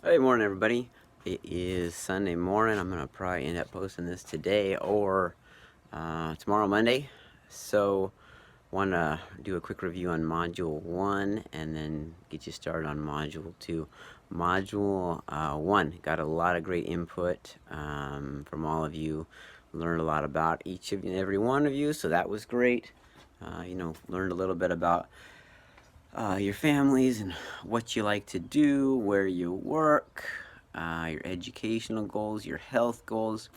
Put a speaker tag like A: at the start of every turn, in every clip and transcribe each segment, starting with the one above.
A: Hey, morning, everybody. It is Sunday morning. I'm gonna probably end up posting this today or tomorrow, Monday. So, want to do a quick review on Module 1 and then get you started on Module 2. Module 1 got a lot of great input from all of you. Learned a lot about each of you, every one of you, so that was great. Learned a little bit about your families and what you like to do, where you work, your educational goals, your health goals.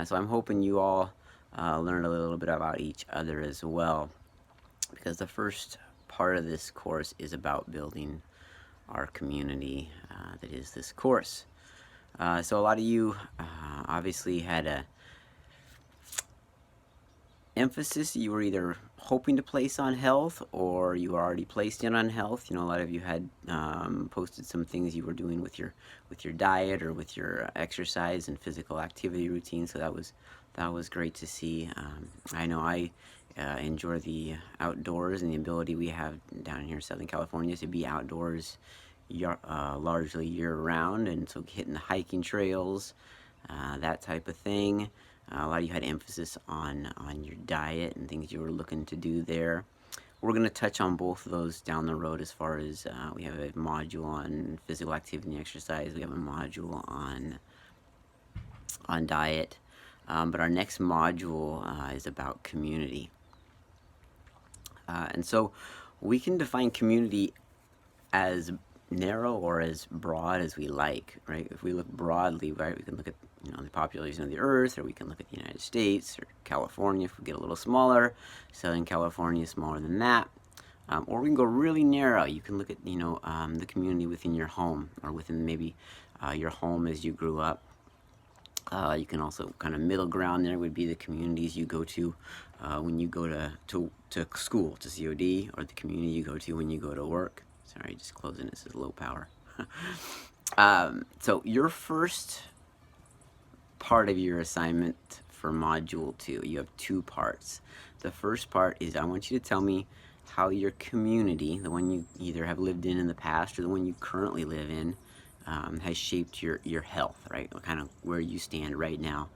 A: So I'm hoping you all learned a little bit about each other as well, because the first part of this course is about building our community that is this course. So a lot of you obviously had a emphasis you were either hoping to place on health or you already placed in on health. A lot of you had posted some things you were doing with your diet or with your exercise and physical activity routine. So that was great to see. I know I enjoy the outdoors and the ability we have down here in Southern California to be outdoors largely year round, and so hitting the hiking trails, that type of thing. A lot of you had emphasis on your diet and things you were looking to do there. We're going to touch on both of those down the road, as far as we have a module on physical activity and exercise. We have a module on diet. But our next module is about community. And so we can define community as narrow or as broad as we like, right? If we look broadly, right, we can look at the population of the Earth, or we can look at the United States or California if we get a little smaller. Southern California is smaller than that. Or we can go really narrow. You can look at the community within your home, or within maybe your home as you grew up. You can also kind of middle ground there would be the communities you go to when you go to school, to COD, or the community you go to when you go to work. Sorry, just closing. This is low power. So your first part of your assignment for Module 2, you have two parts. The first part is I want you to tell me how your community, the one you either have lived in the past or the one you currently live in, has shaped your health, right? Kind of where you stand right now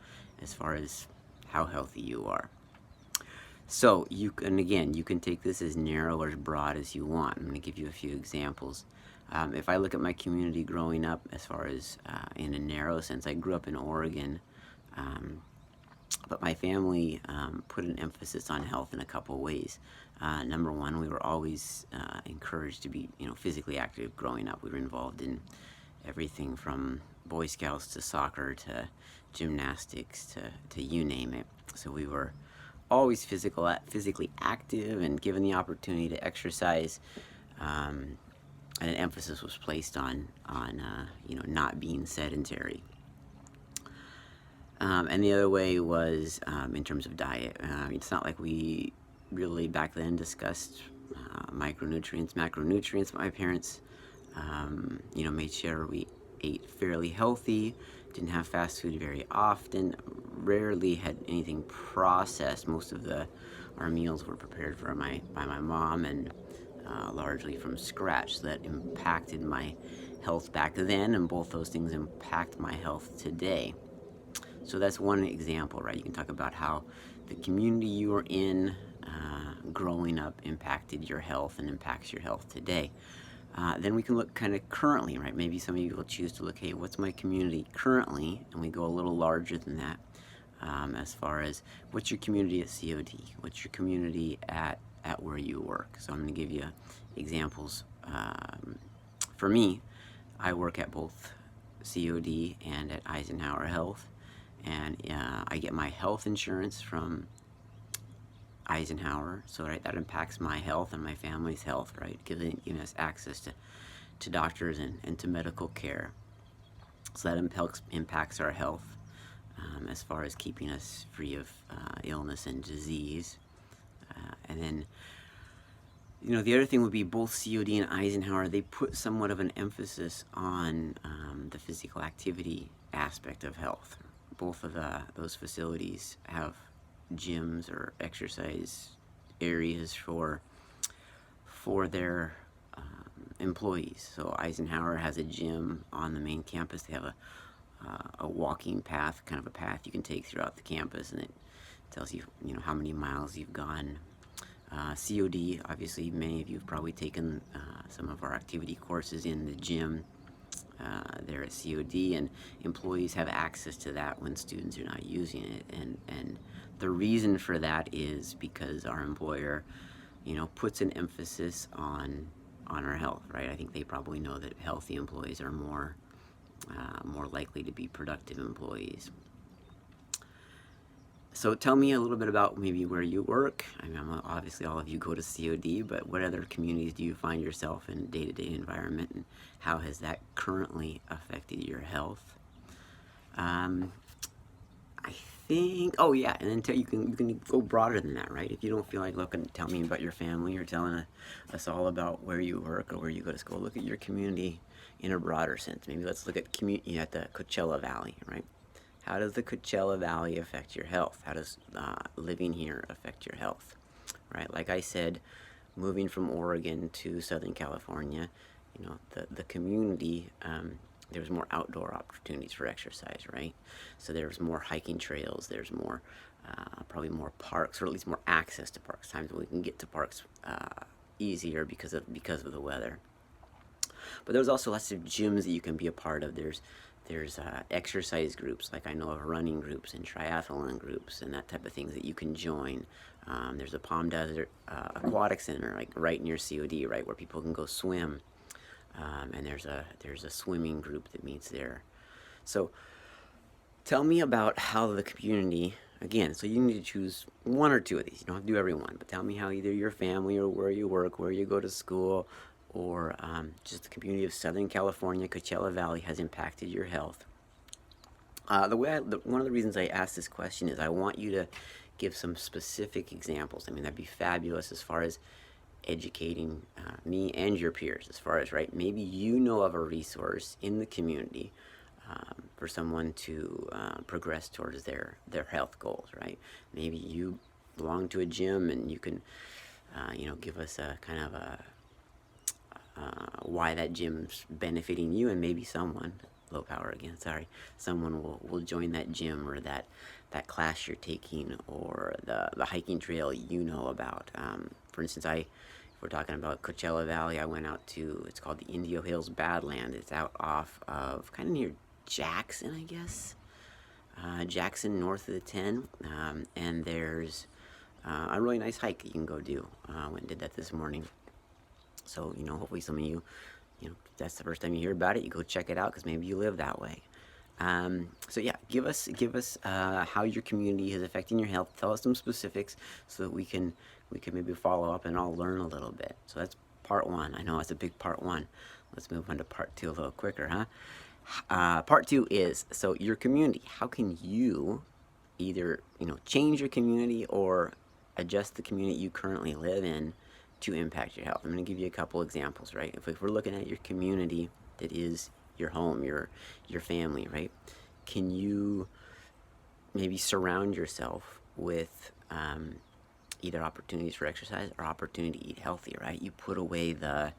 A: as far as how healthy you are. So you can take this as narrow or as broad as you want. I'm going to give you a few examples. If I look at my community growing up, as far as in a narrow sense, I grew up in Oregon, but my family put an emphasis on health in a couple ways. Number one, we were always encouraged to be physically active growing up. We were involved in everything from Boy Scouts to soccer to gymnastics to you name it. So we were always physically active and given the opportunity to exercise, and an emphasis was placed on not being sedentary. And the other way was in terms of diet. It's not like we really back then discussed micronutrients, macronutrients. My parents, made sure we ate fairly healthy, didn't have fast food very often, rarely had anything processed. Most of our meals were prepared by my mom, and largely from scratch. So that impacted my health back then, and both those things impact my health today. So that's one example, right? You can talk about how the community you were in growing up impacted your health and impacts your health today. Then we can look kind of currently, right? Maybe some of you will choose to look, hey, what's my community currently? And we go a little larger than that, as far as what's your community at COD? What's your community at where you work? So I'm going to give you examples. For me, I work at both COD and at Eisenhower Health, and I get my health insurance from Eisenhower, so right, that impacts my health and my family's health, right? Giving us access to doctors and to medical care. So that impacts our health as far as keeping us free of illness and disease. And then, the other thing would be both COD and Eisenhower, they put somewhat of an emphasis on the physical activity aspect of health. Both of those facilities have gyms or exercise areas for their employees. So Eisenhower has a gym on the main campus. They have a walking path, kind of a path you can take throughout the campus, and it tells you, how many miles you've gone. COD, obviously, many of you have probably taken some of our activity courses in the gym there at COD, and employees have access to that when students are not using it. And the reason for that is because our employer, puts an emphasis on our health, right? I think they probably know that healthy employees are more likely to be productive employees. So tell me a little bit about maybe where you work. I mean, obviously all of you go to COD, but what other communities do you find yourself in day-to-day environment, and how has that currently affected your health? I think, oh yeah, and then you can go broader than that, right? If you don't feel like tell me about your family or telling us all about where you work or where you go to school, look at your community in a broader sense. Maybe let's look at community at the Coachella Valley, right? How does the Coachella Valley affect your health? How does living here affect your health, right? Like I said, moving from Oregon to Southern California, the community, there's more outdoor opportunities for exercise, right? So there's more hiking trails, there's more, probably more parks, or at least more access to parks. Times when we can get to parks easier because of the weather. But there's also lots of gyms that you can be a part of. There's exercise groups, like I know of running groups and triathlon groups and that type of things that you can join. There's a Palm Desert Aquatic Center, like right near COD, right, where people can go swim. And there's a swimming group that meets there. So tell me about how the community, again, so you need to choose one or two of these. You don't have to do every one, but tell me how either your family or where you work, where you go to school, or just the community of Southern California, Coachella Valley, has impacted your health. One of the reasons I asked this question is I want you to give some specific examples. I mean, that'd be fabulous as far as educating me and your peers, as far as, right, maybe you know of a resource in the community for someone to progress towards their health goals, right? Maybe you belong to a gym and you can, give us a kind of a why that gym's benefiting you, and maybe someone, low power again, sorry, someone will join that gym or that class you're taking, or the hiking trail about. For instance, if we're talking about Coachella Valley, I went out to, it's called the Indio Hills Badland. It's out off of, kind of near Jackson, I guess. Jackson, north of the 10. And there's a really nice hike that you can go do. Went and did that this morning. So, hopefully some of you, if that's the first time you hear about it, you go check it out, because maybe you live that way. So yeah, give us how your community is affecting your health. Tell us some specifics so that we can maybe follow up and all learn a little bit. So that's part one. I know it's a big part one. Let's move on to part two a little quicker, huh? Part two is, so your community, how can you either, change your community or adjust the community you currently live in to impact your health? I'm going to give you a couple examples, right? If we're looking at your community that is your home, your family, right? Can you maybe surround yourself with either opportunities for exercise or opportunity to eat healthy, right? You put away the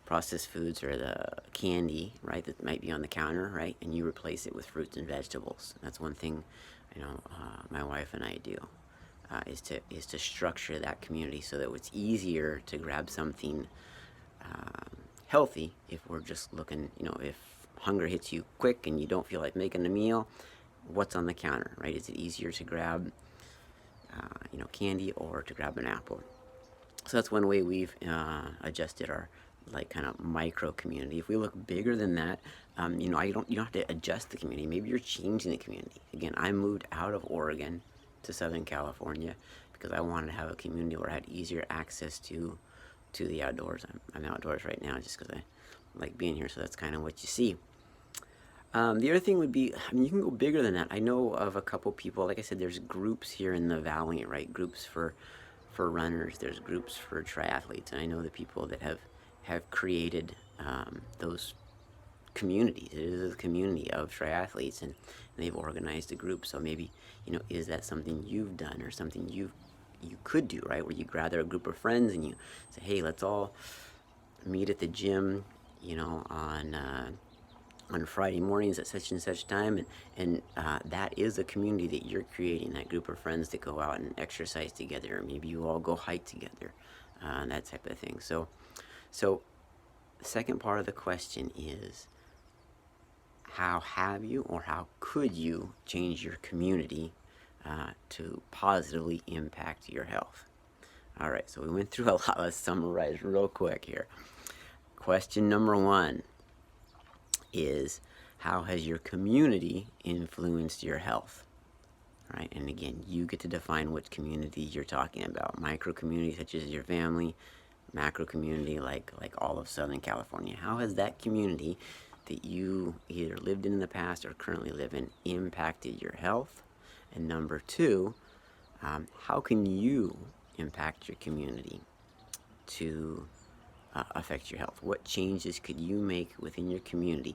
A: processed foods or the candy, right, that might be on the counter, right, and you replace it with fruits and vegetables. That's one thing my wife and I do. Is to structure that community so that it's easier to grab something healthy if we're just looking, if hunger hits you quick and you don't feel like making a meal, what's on the counter, right? Is it easier to grab, candy or to grab an apple? So that's one way we've adjusted our kind of micro community. If we look bigger than that, you don't have to adjust the community. Maybe you're changing the community. Again, I moved out of Oregon to Southern California because I wanted to have a community where I had easier access to the outdoors. I'm outdoors right now just because I like being here, so that's kind of what you see. The other thing would be, you can go bigger than that. I know of a couple people, like I said, there's groups here in the valley, right? Groups for runners, there's groups for triathletes, and I know the people that have created those communities. It is a community of triathletes, and they've organized a group. So maybe, is that something you've done or something you could do, right? Where you gather a group of friends and you say, hey, let's all meet at the gym, on Friday mornings at such and such time, and that is a community that you're creating. That group of friends that go out and exercise together, or maybe you all go hike together, that type of thing. So the second part of the question is, how have you or how could you change your community to positively impact your health? All right, so we went through a lot. Let's summarize real quick here. Question number one is, how has your community influenced your health? Right, and again, you get to define which community you're talking about. Micro community such as your family, macro community like all of Southern California. How has that community that you either lived in the past or currently live in impacted your health? And number two, how can you impact your community to affect your health? What changes could you make within your community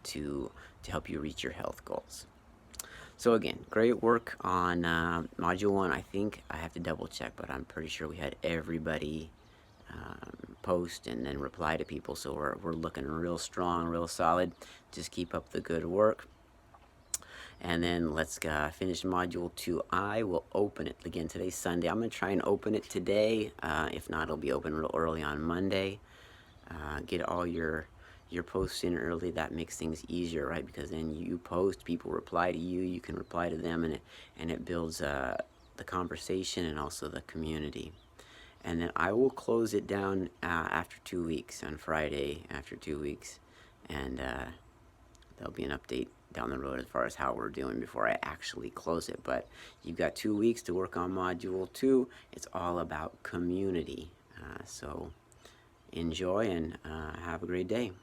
A: to help you reach your health goals? So again, great work on Module 1. I think I have to double check, but I'm pretty sure we had everybody post and then reply to people. So we're looking real strong, real solid. Just keep up the good work. And then let's finish Module 2. I will open it. Again, today's Sunday. I'm going to try and open it today. If not, it'll be open real early on Monday. Get all your posts in early. That makes things easier, right? Because then you post, people reply to you, you can reply to them, and it builds the conversation and also the community. And then I will close it down after 2 weeks, on Friday after 2 weeks, and there'll be an update down the road as far as how we're doing before I actually close it. But you've got 2 weeks to work on Module 2. It's all about community. So enjoy and have a great day.